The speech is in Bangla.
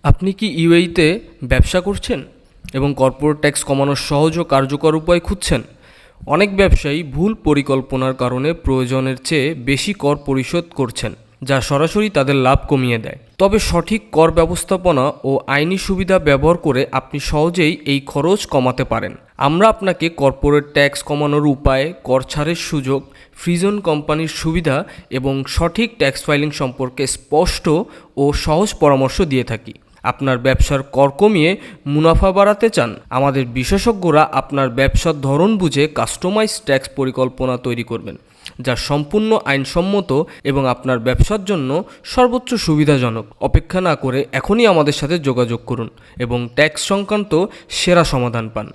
আপনি কি ইউএইতে ব্যবসা করছেন এবং কর্পোরেট ট্যাক্স কমানোর সহজ ও কার্যকর উপায় খুঁজছেন? অনেক ব্যবসায়ী ভুল পরিকল্পনার কারণে প্রয়োজনের চেয়ে বেশি কর পরিশোধ করছেন, যা সরাসরি তাদের লাভ কমিয়ে দেয়। তবে সঠিক কর ব্যবস্থাপনা ও আইনি সুবিধা ব্যবহার করে আপনি সহজেই এই খরচ কমাতে পারেন। আমরা আপনাকে কর্পোরেট ট্যাক্স কমানোর উপায়, কর ছাড়ের সুযোগ, ফ্রি জোন কোম্পানির সুবিধা এবং সঠিক ট্যাক্স ফাইলিং সম্পর্কে স্পষ্ট ও সহজ পরামর্শ দিয়ে থাকি। আপনার ব্যবসার কর কমিয়ে মুনাফা বাড়াতে চান? আমাদের বিশেষজ্ঞরা আপনার ব্যবসার ধরন বুঝে কাস্টমাইজ ট্যাক্স পরিকল্পনা তৈরি করবেন, যা সম্পূর্ণ আইনসম্মত এবং আপনার ব্যবসার জন্য সর্বোচ্চ সুবিধাজনক। অপেক্ষা না করে এখনই আমাদের সাথে যোগাযোগ করুন এবং ট্যাক্স সংক্রান্ত সেরা সমাধান পান।